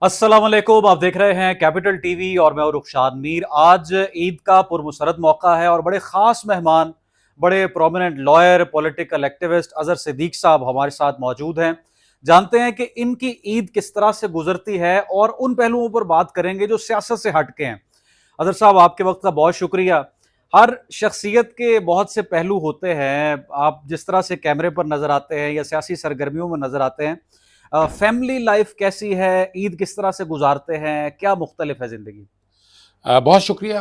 अस्सलाम वालेकुम। आप देख रहे हैं कैपिटल टीवी और मैं हूं रुखशान मीर। आज ईद का पुरमसरत मौका है और बड़े ख़ास मेहमान, बड़े prominent lawyer, political activist Azhar Siddiq साहब हमारे साथ मौजूद हैं। जानते हैं कि इनकी ईद किस तरह से गुजरती है और उन पहलुओं पर बात करेंगे जो सियासत से हटके हैं। अजहर साहब, आपके वक्त का बहुत शुक्रिया। हर शख्सियत के बहुत से पहलू होते हैं। आप जिस तरह से कैमरे पर नजर आते हैं या सियासी सरगर्मियों में नजर आते हैं, फैमिली लाइफ कैसी है, ईद किस तरह से गुजारते हैं, क्या मुख्तलिफ है जिंदगी? बहुत शुक्रिया।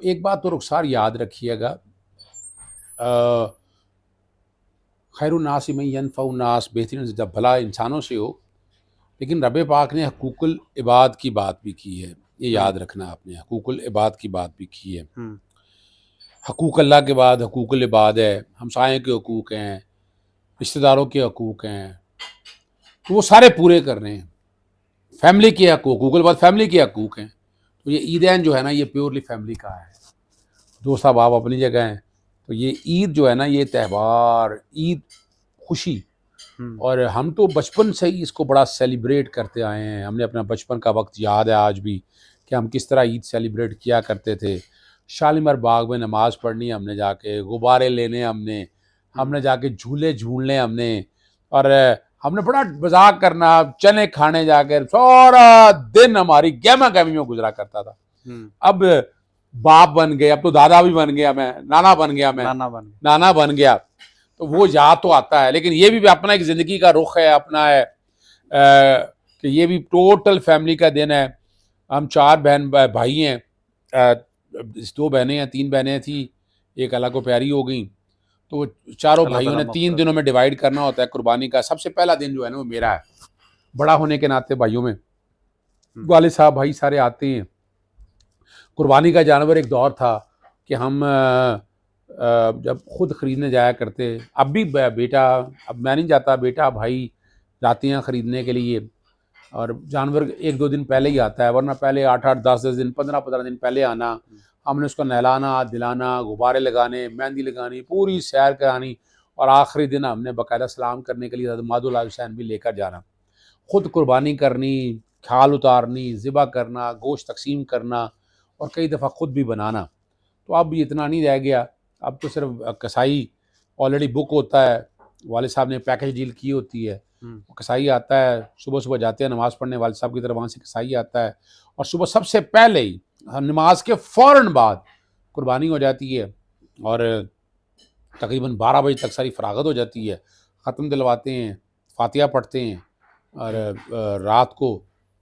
एक बात तो रुखसार याद रखिएगा, खैरुन्नास मन यनफ़उन्नास, बेहतरीन जब भला इंसानों से हो, लेकिन रब पाक ने हकूकुल इबाद की बात भी की है। ये हम्म। याद रखना आपने, हकूकुल इबाद की बात भी की है। हम्म। हकूक अल्लाह के बाद हकूकुल इबाद है, हमसायों के हकूक़ हैं, रिश्तेदारों के हकूक़ हैं, तो वो सारे पूरे करने हैं। फैमिली के हकूक़, हकूकुल बाद फैमिली के हकूक़ हैं। तो ये ईदैन जो है ना, ये प्योरली फैमिली का है। दोस्त अब आप अपनी जगह हैं, तो ये ईद जो है ना, ये त्यौहार, ईद खुशी, हम्म। और हम तो बचपन से ही इसको बड़ा सेलिब्रेट करते आए हैं। हमने अपना बचपन का वक्त याद है आज भी कि हम किस तरह ईद सेलिब्रेट किया करते थे। शालीमार बाग में नमाज़ पढ़नी हमने जाके, गुब्बारे लेने हमने हम्म। हमने जाके झूले झूलने हमने, और हमने बड़ा मजाक करना, चने खाने जाकर सारा दिन हमारी गहमा गहमी में गुजरा करता था। हम्म। अब बाप बन गए, अब तो दादा भी बन गया, मैं नाना बन गया, मैं नाना बन गए। नाना बन गया, तो वो याद तो आता है। लेकिन ये भी अपना एक ज़िंदगी का रुख है, अपना है कि ये भी टोटल फैमिली का दिन है। हम चार बहन भाई हैं, दो बहनें हैं, तीन बहनें थी, एक अल्लाह को प्यारी हो गई। तो चारों अल्लाह भाइयों ताला ने 3 मग़फ़िरत दिनों में डिवाइड करना होता है कुर्बानी का। सबसे पहला दिन जो है ना, वो मेरा है। बड़ा होने के नाते भाइयों में हम्म। वाले साहब भाई सारे आते हैं। कुर्बानी का जानवर एक दौर था कि हम जब खुद ख़रीदने जाया करते, अब भी बेटा, अब मैं नहीं जाता, बेटा भाई जाते हैं ख़रीदने के लिए, और जानवर 1-2 दिन पहले ही आता है, वरना पहले 8-8, 10-10 दिन, 15-15 दिन पहले आना। हमने उसको नहलाना, दिलाना, गुब्बारे लगाने, मेहंदी लगानी, पूरी सैर करानी, और आखिरी दिन हमने बाकायदा सलाम करने के लिए हज़रत मादुल हुसैन भी लेकर जाना। खुद कुर्बानी करनी, खाल उतारनी, ज़िबा करना, गोश्त तकसीम करना, और कई दफ़ा खुद भी बनाना। तो अब इतना नहीं रह गया, अब तो सिर्फ कसाई ऑलरेडी बुक होता है, वाले साहब ने पैकेज डील की होती है, हम्म। कसाई आता है, सुबह सुबह जाते हैं नमाज़ पढ़ने वाले साहब की तरफ, वहाँ से कसाई आता है, और सुबह सबसे पहले ही नमाज के फ़ौरन बाद कुर्बानी हो जाती है, और तकरीबन 12 बजे तक सारी फरागत हो जाती है। ख़त्म दिलवाते हैं, फातिहा पढ़ते हैं, और रात को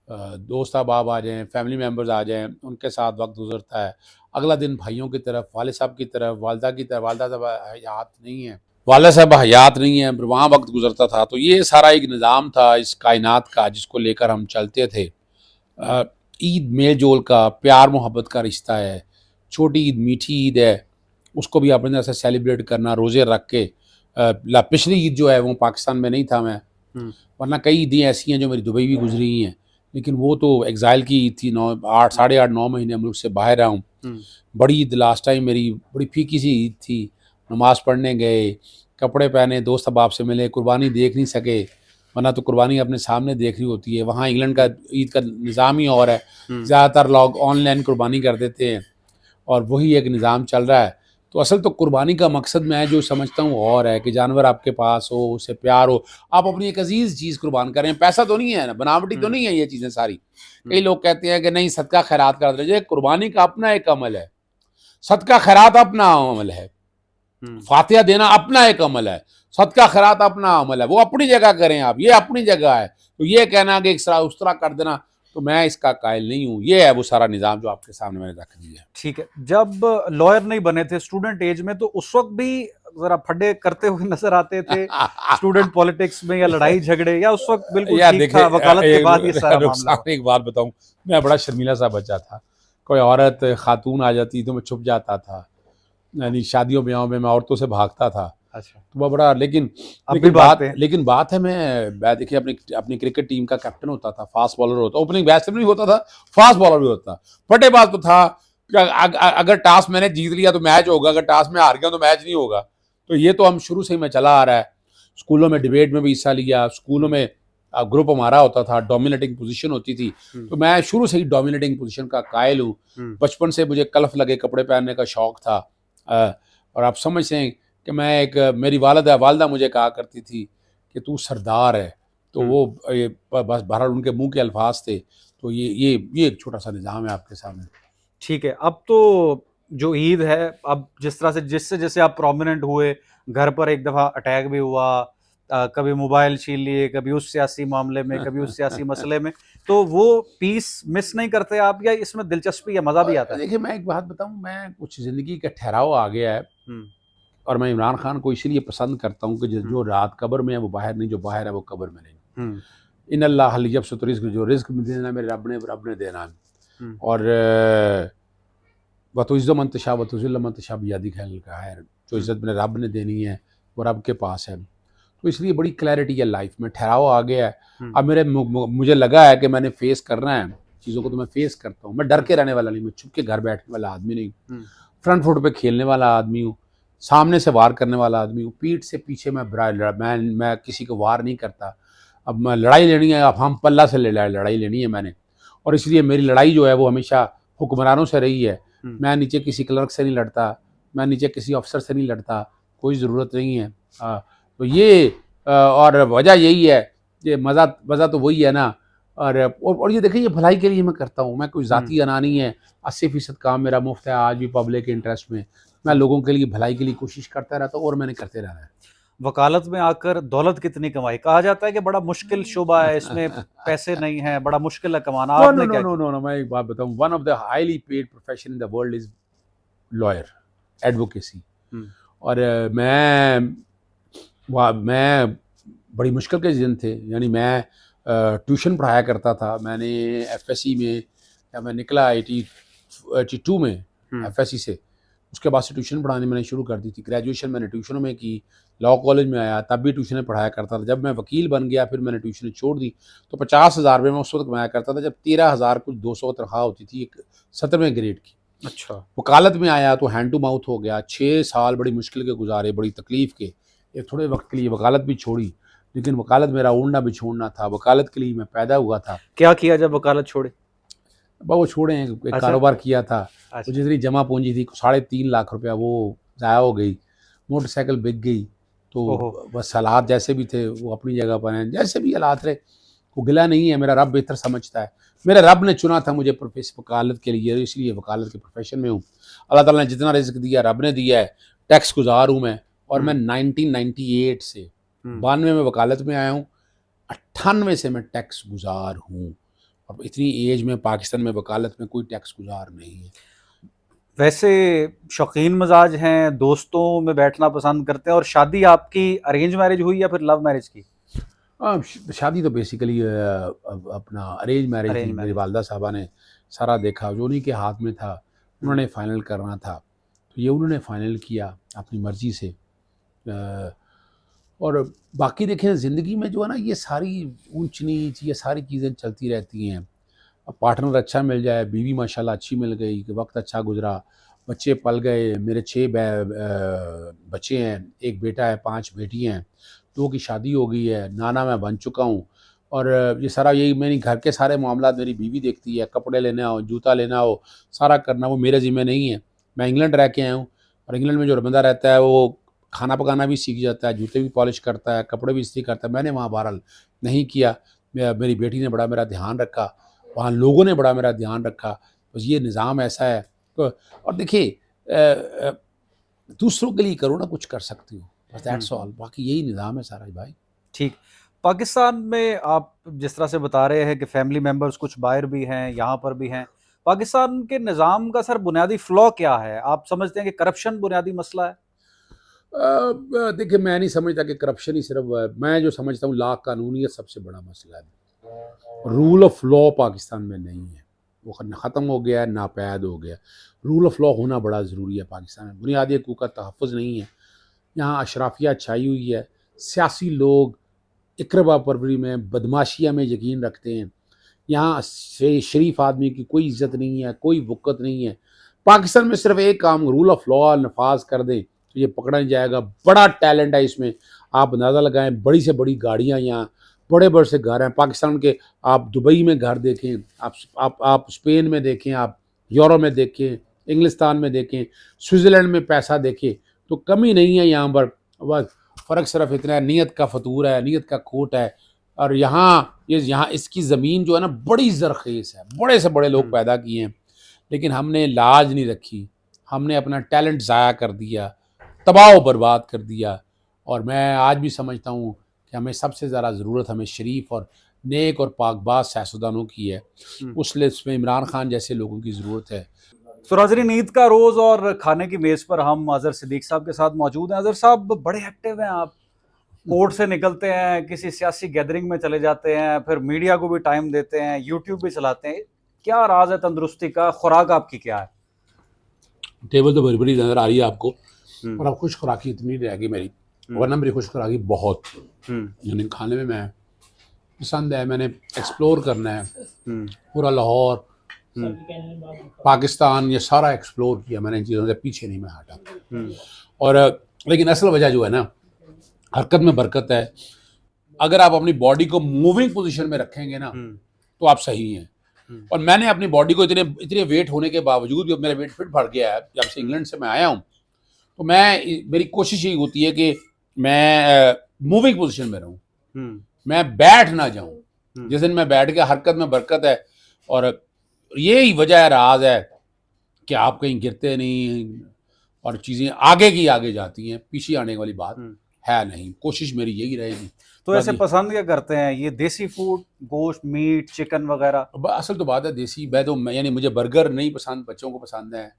दोस्त अहबाब आ जाएँ, फैमिली मेम्बर्स आ जाएँ, उनके साथ वक्त गुजरता है। अगला दिन भाइयों की तरफ, वाले साहब की तरफ, वालदा की तरफ, वालदा साहब हयात नहीं है, वाला साहब हयात नहीं है, फिर वहाँ वक्त गुजरता था। तो ये सारा एक निज़ाम था इस कायनात का, जिसको लेकर हम चलते थे। ईद मेल जोल का, प्यार मोहब्बत का रिश्ता है। छोटी ईद मीठी ईद है, उसको भी अपने तरह से सेलिब्रेट करना, रोज़े रख के। पिछली ईद जो है वो पाकिस्तान में नहीं था मैं, हम्म। वरना कई ईदें ऐसी हैं जो मेरी दुबई भी गुजरी हैं, लेकिन वो तो एग्ज़ाइल की ईद थी। 9 8 साढ़े 8 9 महीने मुल्क से बाहर रहा हूँ। हम्म। बड़ी ईद लास्ट टाइम मेरी बड़ी फीकी सी ईद थी। नमाज़ पढ़ने गए, कपड़े पहने, दोस्त अहबाब से मिले, कुर्बानी देख नहीं सके, वरना तो कुर्बानी अपने सामने देख रही होती है। वहाँ इंग्लैंड का ईद का निज़ाम ही और है, हम्म। ज़्यादातर लोग ऑनलाइन कुर्बानी कर देते हैं, और वही एक निज़ाम चल रहा है। तो असल तो कुर्बानी का मकसद मैं जो समझता हूँ और है कि जानवर आपके पास हो, उससे प्यार हो, आप अपनी एक अजीज़ चीज़ कुर्बान करें। पैसा तो नहीं है ना, बनावटी तो हम्म। नहीं है ये चीज़ें सारी। कई हम्म। लोग कहते हैं कि नहीं, सदका खैरात कर दीजिए। कुर्बानी का अपना एक अमल है, सदका खैरात अपना अमल है, हम्म। फातिहा देना अपना एक अमल है, सदका खैरात अपना अमल है। वो अपनी जगह करें आप, ये अपनी जगह है। तो ये कहना कि इस तरह उस तरह कर देना, तो मैं इसका कायल नहीं हूँ। ये है वो सारा निज़ाम जो आपके सामने मैंने रख दिया है। ठीक है। जब लॉयर नहीं बने थे, स्टूडेंट एज में, तो उस वक्त भी जरा फड्डे करते हुए नजर आते थे स्टूडेंट पॉलिटिक्स में, या लड़ाई झगड़े, या उस वक्त बिल्कुल यार ठीक देखिए, था, वकालत के बाद ये सारा मामला हुआ? नुकसान एक बात बताऊं, मैं बड़ा शर्मीला सा बच्चा था। कोई औरत खातून आ जाती तो मैं छुप जाता था, यानी शादियों ब्याहों में मैं औरतों से भागता था। अच्छा। तो वह बड़ा, लेकिन अब भी भागते हैं? लेकिन बात है, मैं देखिए अपनी अपनी क्रिकेट टीम का कैप्टन होता था, फास्ट बॉलर होता, ओपनिंग बैट्समैन भी होता था, फास्ट बॉलर भी होता, फटेबाज तो था कि अगर टॉस मैंने जीत लिया तो मैच होगा, अगर टॉस में हार गया तो मैच नहीं होगा। तो ये तो हम शुरू से ही मैं चला आ रहा है। स्कूलों में डिबेट में भी हिस्सा लिया, स्कूलों में ग्रुप हमारा होता था, डोमिनेटिंग पोजीशन होती थी। तो मैं शुरू से ही डोमिनेटिंग पोजीशन का कायल हूँ। बचपन से मुझे कलफ लगे कपड़े पहनने का शौक था। और आप समझते हैं कि मैं एक मेरी वालदा मुझे कहा करती थी कि तू सरदार है। तो वो बस बहरहाल उनके मुंह के अल्फाज थे। तो ये एक छोटा सा निज़ाम है आपके सामने। ठीक है, अब तो जो ईद है, अब जिस तरह से जिससे जैसे आप प्रोमिनेंट हुए, घर पर एक दफ़ा अटैक भी हुआ, कभी मोबाइल छीन लिए, कभी उस सियासी मामले में, कभी उस सियासी मसले में, तो वो पीस मिस नहीं करते आप, या इसमें दिलचस्पी या मज़ा भी आता है? देखिए मैं एक बात बताऊं, मैं कुछ ज़िंदगी का ठहराव आ गया है। और मैं इमरान खान को इसीलिए पसंद करता हूँ कि जो रात कब्र में है वो बाहर नहीं, जो बाहर है वो कब्र में नहीं। इन अल्लाह यबसुत रिज़्क़, जो रिज़्क़ देना मेरे रब ने देना है। और वतुइज़्ज़ु मन तशा वतुज़िल्लु मन तशा बियदिकल खैर, जो इज़्ज़त मेरे रब ने देनी है वो रब के पास है। तो इसलिए बड़ी क्लैरिटी है लाइफ में, ठहराव आ गया है। अब मुझे लगा है कि मैंने फेस करना है चीज़ों को, तो मैं फेस करता हूँ। मैं डर के रहने वाला नहीं, मैं छुप के घर बैठने वाला आदमी नहीं। फ्रंट फुट पे खेलने वाला आदमी हूँ, सामने से वार करने वाला आदमी हूँ, पीठ से पीछे मैं किसी को वार नहीं करता। अब मैं लड़ाई लेनी है, अब हम पल्ला से लड़ाई लेनी है मैंने। और इसलिए मेरी लड़ाई जो है वो हमेशा हुक्मरानों से रही है। मैं नीचे किसी क्लर्क से नहीं लड़ता, मैं नीचे किसी अफसर से नहीं लड़ता, कोई ज़रूरत नहीं है। तो ये और वजह यही है, ये मज़ा तो वही है ना। और ये देखिए, ये भलाई के लिए मैं करता हूँ, मैं कोई ज़ाती अना नहीं है। 80% काम मेरा मुफ्त है, आज भी पब्लिक इंटरेस्ट में। मैं लोगों के लिए भलाई के लिए कोशिश करता रहता हूँ और मैंने करते रहना है। वकालत में आकर दौलत कितनी कमाई? कहा जाता है कि बड़ा मुश्किल शुबा है, इसमें पैसे नहीं हैं, बड़ा मुश्किल है कमाना। नो नो आपने नो क्या नो किया? नो नो मैं एक बात बताऊँ, one of the highly paid profession in the world is lawyer, advocacy. और मैं बड़ी मुश्किल के दिन थे, यानी मैं ट्यूशन पढ़ाया करता था। मैंने एफएससी में, या मैं निकला 82 में एफएससी से, उसके बाद से ट्यूशन पढ़ानी मैंने शुरू कर दी थी। ग्रेजुएशन मैंने ट्यूशनों में की, लॉ कॉलेज में आया तब भी ट्यूशनें पढ़ाया करता था। जब मैं वकील बन गया फिर मैंने ट्यूशनें छोड़ दी। तो 50,000 रुपये मैं उस वक्त कमाया करता था जब 13,000 कुछ 200 तनख्वाह होती थी एक 17वें ग्रेड की। अच्छा। वकालत में आया तो हैंड टू माउथ हो गया। 6 साल बड़ी मुश्किल के गुजारे, बड़ी तकलीफ़ के। एक थोड़े वक्त के लिए वकालत भी छोड़ी, लेकिन वकालत मेरा ओढ़ना बिछोड़ना था, वकालत के लिए मैं पैदा हुआ था। क्या किया जब वकालत छोड़े? वो छोड़े, एक अच्छा। कारोबार किया था। अच्छा। तो जितनी जमा पूंजी थी 3.5 लाख रुपया वो ज़ाया हो गई। मोटरसाइकिल बिक गई। ओहो। तो बस हालात जैसे भी थे वो अपनी जगह पर हैं, जैसे भी हालात रहे, वो गिला नहीं है। मेरा रब बेहतर समझता है। मेरे रब ने चुना था मुझे वकालत के लिए, इसलिए वकालत के प्रोफेशन में हूँ। अल्लाह ताला ने जितना रिज़्क दिया रब ने दिया है। टैक्स गुजार हूँ मैं। और मैं 1998 से 92 में वकालत में आया हूँ, 98 से मैं टैक्स गुजार हूँ। और इतनी एज में पाकिस्तान में वकालत में कोई टैक्स गुजार नहीं है। वैसे शौकीन मिजाज हैं, दोस्तों में बैठना पसंद करते हैं, और शादी आपकी अरेंज मैरिज हुई या फिर लव मैरिज की? शादी तो बेसिकली अपना अरेंज मैरिज थी। अरेंज मेरी मैरिज। वालदा साहबा ने सारा देखा, जो उन्हीं के हाथ में था, उन्होंने फाइनल करना था। तो ये उन्होंने फाइनल किया अपनी मर्ज़ी से। और बाकी देखें ज़िंदगी में जो है ना, ये सारी ऊंच नीच, ये सारी चीज़ें चलती रहती हैं। अब पार्टनर अच्छा मिल जाए, बीवी माशाल्लाह अच्छी मिल गई, कि वक्त अच्छा गुजरा, बच्चे पल गए। मेरे 6 बच्चे हैं, 1 बेटा है, 5 बेटी हैं, 2 की शादी हो गई है, नाना मैं बन चुका हूँ। और ये सारा यही मेरी घर के सारे मामलात मेरी बीवी देखती है। कपड़े लेना हो, जूता लेना हो, सारा करना वो मेरे ज़िम्मे नहीं है। मैं इंग्लैंड रह के आया हूँ, और इंग्लैंड में जो बंदा रहता है वो खाना पकाना भी सीख जाता है, जूते भी पॉलिश करता है, कपड़े भी इस्त्री करता है। मैंने वहाँ बहरहाल नहीं किया। मेरी बेटी ने बड़ा मेरा ध्यान रखा, वहाँ लोगों ने बड़ा मेरा ध्यान रखा। बस ये निज़ाम ऐसा है। तो और देखिए, दूसरों के लिए करो ना, कुछ कर सकती हो, बस दैट्स ऑल। बाकी यही निज़ाम है सारा भाई। ठीक। पाकिस्तान में आप जिस तरह से बता रहे हैं कि फैमिली मेंबर्स कुछ बाहर भी हैं, यहाँ पर भी हैं, पाकिस्तान के निज़ाम का सर बुनियादी फ्लॉ क्या है? आप समझते हैं कि करप्शन बुनियादी मसला है? देखिए मैं नहीं समझता कि करप्शन ही सिर्फ मैं जो समझता हूँ, ला कानूनियत सबसे बड़ा मसला है। रूल ऑफ लॉ पाकिस्तान में नहीं है, वो ख़त्म हो गया है, नापैद हो गया। रूल ऑफ लॉ होना बड़ा ज़रूरी है पाकिस्तान में। बुनियादी हकूक़ का तहफ़्फ़ुज़ नहीं है। यहाँ अशराफिया छाई हुई है। सियासी लोग इक़रबा परवरी में, बदमाशिया में यकीन रखते हैं। यहाँ से शरीफ आदमी की कोई इज़्ज़त नहीं है, कोई वक़्त नहीं है। पाकिस्तान में सिर्फ एक काम, रूल ऑफ लॉ नफाज कर दें तो ये पकड़ा नहीं जाएगा। बड़ा टैलेंट है इसमें, आप अंदाज़ा लगाएं। बड़ी से बड़ी गाड़ियाँ यहाँ बड़े बड़े से घर हैं पाकिस्तान के। आप दुबई में घर देखें, आप स्पेन में देखें, आप यूरोप में देखें, इंग्लिस्तान में देखें, स्विट्ज़रलैंड में पैसा देखें, तो कमी नहीं है यहाँ पर। बस फ़र्क सिर्फ इतना है, नीयत का फतूर है, नीयत का खोट है। और यहाँ इसकी ज़मीन जो है ना बड़ी ज़रख़ीज़ है, बड़े से बड़े लोग पैदा किए हैं, लेकिन हमने लाज नहीं रखी, हमने अपना टैलेंट ज़ाया कर दिया, तबाह व बर्बाद कर दिया। और मैं आज भी समझता हूँ कि हमें सबसे ज़्यादा ज़रूरत हमें शरीफ और नेक और पाकबाज सियासतदानों की है। उस लिस्ट में इमरान खान जैसे लोगों की ज़रूरत है। तो नाज़रीन, ईद का रोज़ और खाने की मेज़ पर हम अज़हर सिद्दीक साहब के साथ मौजूद हैं। अज़हर साहब, बड़े एक्टिव हैं आप, कोर्ट से निकलते हैं, किसी सियासी गैदरिंग में चले जाते हैं, फिर मीडिया को भी टाइम देते हैं, यूट्यूब भी चलाते हैं। क्या राज है तंदुरुस्ती का? खुराक आपकी क्या है? टेबल तो भरी भरी नज़र आ रही है आपको, और अब खुश खुराकी इतनी रहेगी मेरी, वरना मेरी खुश खुराकी बहुत, यानी खाने में मैं पसंद है, मैंने एक्सप्लोर करना है पूरा लाहौर, पाकिस्तान, ये सारा एक्सप्लोर किया मैंने, इन चीज़ों से पीछे नहीं मैं हटा। और लेकिन असल वजह जो है ना, हरकत में बरकत है। अगर आप अपनी बॉडी को मूविंग पोजीशन में रखेंगे ना तो आप सही हैं। और मैंने अपनी बॉडी को इतने वेट होने के बावजूद भी, मेरा वेट फिट बढ़ गया है जब से इंग्लैंड से मैं आया हूँ, तो मेरी कोशिश यही होती है कि मैं मूविंग पोजीशन में रहूँ, मैं बैठ ना जाऊँ। जिस दिन मैं बैठ गया, हरकत में बरकत है। और यही वजह है, राज है कि आप कहीं गिरते नहीं और चीज़ें आगे की आगे जाती हैं, पीछे आने वाली बात है नहीं। कोशिश मेरी यही रहेगी। तो ऐसे पसंद क्या करते हैं, ये देसी फूड, गोश्त, मीट, चिकन वगैरह? असल तो बात है देसी। यानी मुझे बर्गर नहीं पसंद, बच्चों को पसंद है।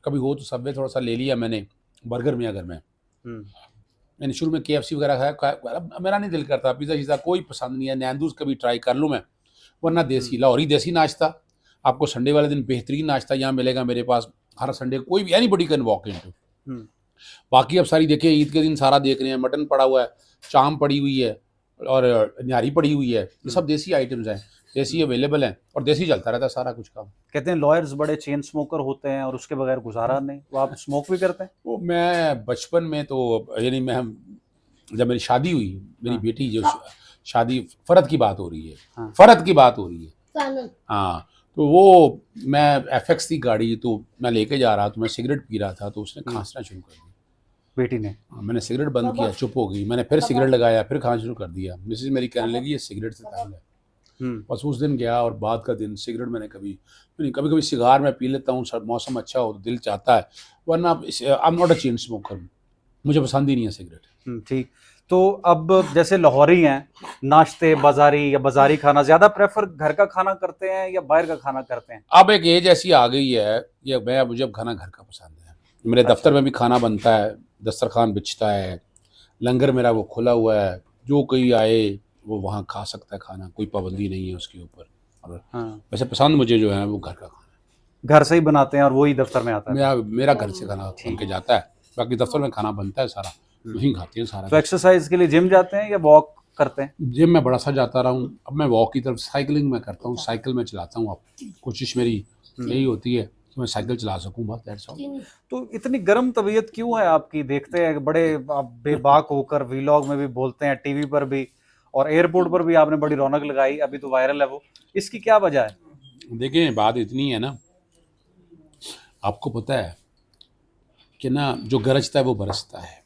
कभी हो तो सबवे थोड़ा सा ले लिया मैंने बर्गर में। अगर मैंने शुरू में KFC वगैरह खाया, मेरा नहीं दिल करता, पिज़्ज़ा शीज़ा कोई पसंद नहीं है। नैंदूज कभी ट्राई कर लूँ मैं, वरना देसी लाहौरी देसी नाश्ता। आपको संडे वाले दिन बेहतरीन नाश्ता यहाँ मिलेगा मेरे पास, हर संडे कोई भी एनीबॉडी कैन वॉक इनटू। बाकी अब सारी देखिए, ईद के दिन सारा देख रहे हैं, मटन पड़ा हुआ है, चाम पड़ी हुई है और न्यारी पड़ी हुई है, ये सब देसी आइटम्स हैं, देसी अवेलेबल हैं और देसी चलता रहता है सारा कुछ काम। कहते हैं लॉयर्स बड़े चेन स्मोकर होते हैं और उसके बगैर गुजारा नहीं। वो आप स्मोक भी करते हैं? वो मैं बचपन में तो, यानी मैं जब मेरी शादी हुई, मेरी बेटी जो शादी, फरद की बात हो रही है, फरद की बात हो रही है, हाँ, तो वो मैं FX थी गाड़ी, तो मैं लेके जा रहा, तो मैं सिगरेट पी रहा था, तो उसने खांसना शुरू कर दिया, बेटी ने। मैंने सिगरेट बंद किया, चुप हो गई। मैंने फिर सिगरेट लगाया, फिर खाना शुरू कर दिया। मिसेज मेरी कहने लगी ये सिगरेट से तंग है। बस उस दिन गया, और बाद का दिन सिगरेट मैंने कभी कभी सिगार में पी लेता हूँ, मौसम अच्छा हो तो दिल चाहता है, वरना I am not a chain smoker, मुझे पसंद ही नहीं है सिगरेट। ठीक। तो अब जैसे लाहौरी हैं, नाश्ते बाजारी या बाजारी खाना ज़्यादा प्रेफर घर का खाना करते हैं या बाहर का खाना करते हैं? अब एक एज ऐसी आ गई है, ये मुझे अब खाना घर का पसंद है। मेरे दफ्तर में भी खाना बनता है, दस्तरखान बिछता है, लंगर मेरा वो खुला हुआ है, जो कोई आए वो वहाँ खा सकता है खाना, कोई पाबंदी नहीं है उसके ऊपर। और वैसे पसंद मुझे जो है वो घर का खाना है। घर से ही बनाते हैं और वही दफ्तर में आता है? मेरा घर से खाना बन के जाता है, बाकी दफ्तर में खाना बनता है सारा, वहीं खाते हैं सारा। तो एक्सरसाइज के लिए जिम जाते हैं या वॉक करते हैं? जिम में बड़ा सा जाता रहा हूँ, अब मैं वॉक की तरफ, साइकिलिंग में करता हूँ, साइकिल में चलाता हूँ। अब कोशिश मेरी यही होती है कि मैं साइकिल चला सकूँ, बस दैट्स ऑल। तो इतनी गर्म तबीयत क्यों है आपकी? देखते हैं बड़े आप बेबाक होकर वीलॉग में भी बोलते हैं, टीवी पर भी, और एयरपोर्ट पर भी आपने बड़ी रौनक लगाई, अभी तो वायरल है वो। इसकी क्या वजह है? देखिए बात इतनी है ना, आपको पता है कि ना, जो गरजता है वो बरसता है।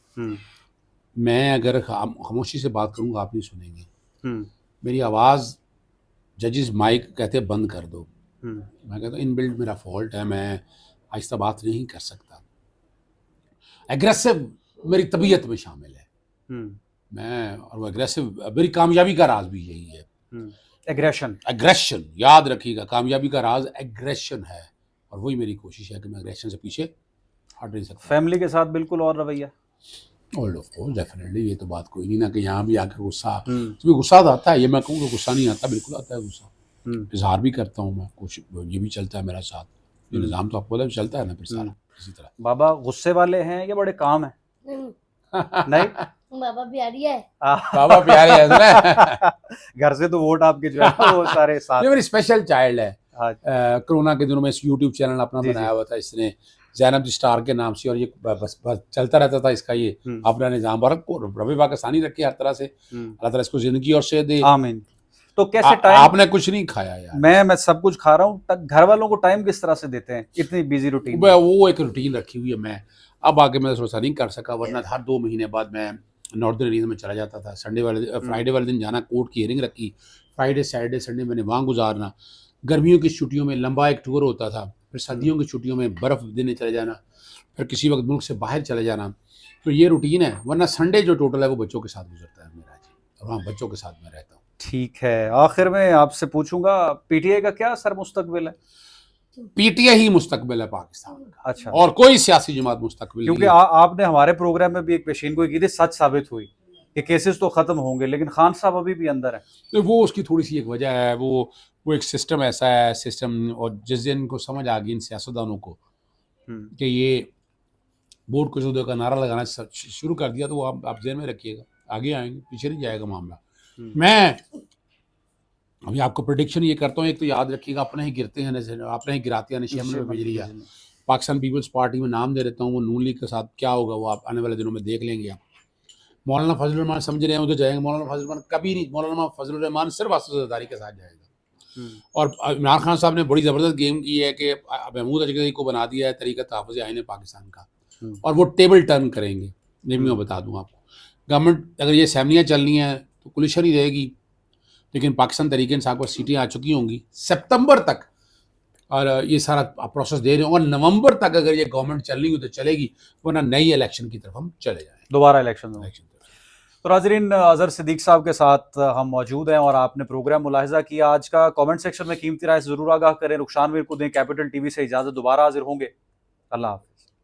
मैं अगर खामोशी से बात करूँगा आप नहीं सुनेंगे। मेरी आवाज़, जजेस माइक कहते हैं बंद कर दो, मैं कहता हूँ इनबिल्ट मेरा फॉल्ट है, मैं आहिस्ता बात नहीं कर सकता। एग्रेसिव मेरी तबीयत में शामिल है मैं, और वो एग्रेसिव मेरी कामयाबी का राज भी यही है। एग्रेशन याद रखिएगा, कामयाबी का राज एग्रेशन है, और वही मेरी कोशिश है कि मैं एग्रेशन से पीछे हट नहीं सकता। फैमिली के साथ बिल्कुल और रवैया? ऑल ऑफ कोर्स डेफिनेटली, ये तो बात कोई नहीं ना कि यहाँ भी आकर गुस्सा, तुम्हें गुस्सा आता है, ये मैं कहूँगा गुस्सा नहीं आता, बिल्कुल आता है गुस्सा। इजहार भी करता हूँ मैं, कोशिश ये भी चलता है मेरा साथ, ये निज़ाम तो आपको चलता है ना फिर सारा इसी तरह। बाबा गुस्से वाले हैं या बड़े काम है? नहीं बाबा प्यारी है, बाबा प्यारे है। घर से तो वोट आपके जो है वो सारे साथ। ये मेरी स्पेशल चाइल्ड है। कोरोना के दिनों में यूट्यूब चैनल अपना बनाया हुआ था इसने, ज़ैनब स्टार के नाम से, और ये बस बस चलता रहता था इसका ये अपना निज़ाम। भारत को रबी पाकिस्तानी रखे हर तरह से, अल्लाह ताला इसको ज़िंदगी और सेहत दे। आमीन। तो कैसे टाइम आपने कुछ नहीं खाया यार? मैं सब कुछ खा रहा हूँ। घर वालों को टाइम किस तरह से देते हैं इतनी बिजी रूटीन? वो एक रूटीन रखी हुई है। मैं अब आके मैं थोड़ा सा नहीं कर सका, वरना हर 2 महीने बाद मैं नॉर्दर्न एरिया में चला जाता था। फ्राइडे वाले दिन जाना, कोर्ट की हियरिंग रखी, फ्राइडे सैटरडे संडे मैंने वहाँ गुजारना। गर्मियों की छुट्टियों में लंबा एक टूर होता था, फिर सर्दियों की छुट्टियों में बर्फ़ देने चले जाना, फिर किसी वक्त मुल्क से बाहर चले जाना। तो ये रूटीन है, वरना संडे जो टोटल है वो बच्चों के साथ गुजरता है मेरा जी, और वहाँ बच्चों के साथ मैं रहता हूँ। ठीक है, आखिर में आपसे पूछूंगा, पीटीआई का क्या सर मुस्तकबिल है? पीटीआई ही मुस्तकबिल है पाकिस्तान का, अच्छा, और कोई सियासी जमात मुस्तकबिल क्योंकि नहीं है। आपने हमारे प्रोग्राम में भी एक पेशीन गोई की थी, सच साबित हुई कि केसेस तो खत्म होंगे, लेकिन खान साहब अभी भी अंदर है। तो वो उसकी थोड़ी सी एक वजह है, वो एक सिस्टम ऐसा है, सिस्टम, और जिस दिन को समझ आ गई इन सियासतदानों को कि ये वोट को जो का नारा लगाना शुरू कर दिया, तो वो आप जेल में रखिएगा, आगे आएंगे, पीछे नहीं जाएगा मामला। मैं अभी आपको प्रेडिक्शन ये करता हूँ, एक तो याद रखिएगा, अपने ही गिरते हैं अपने ही गिराते हैं नशे में बिजलिया। पाकिस्तान पीपल्स पार्टी में नाम दे देता हूँ, वो नून लीग के साथ क्या होगा वो आप आने वाले दिनों में देख लेंगे। आप मौलाना फजल रहमान समझ रहे हैं उधर जाएंगे, मौलाना फजल रहमान कभी नहीं, मौलाना फजल रहमान सिर्फ असदारी के साथ जाएगा। और इमरान खान साहब ने बड़ी ज़बरदस्त गेम की है कि महमूद अजगरी को बना दिया है तरीका तहफ़्फ़ुज़ आईन पाकिस्तान का, और वो टेबल टर्न करेंगे। ये मैं बता दूँ आपको, गवर्नमेंट अगर ये असम्बलियाँ चलनी है तो कोलिशन ही रहेगी, लेकिन पाकिस्तान तरीके इंसाफ पर सीटें आ चुकी होंगी सितंबर तक, और ये सारा प्रोसेस दे रहे हैं, और नवंबर तक अगर ये गवर्नमेंट चलनी हो तो चलेगी, वरना नई इलेक्शन की तरफ हम चले जाएंगे, दोबारा इलेक्शन। तो नाज़रीन, अज़हर सिद्दीक साहब के साथ हम मौजूद हैं और आपने प्रोग्राम मुलाहिज़ा किया। आज का कमेंट सेक्शन में कीमती राय ज़रूर आगाह करें, रुखसान मीर को दें। कैपिटल टीवी से इजाज़त, दोबारा हाजिर होंगे। अल्लाह हाफ़िज़।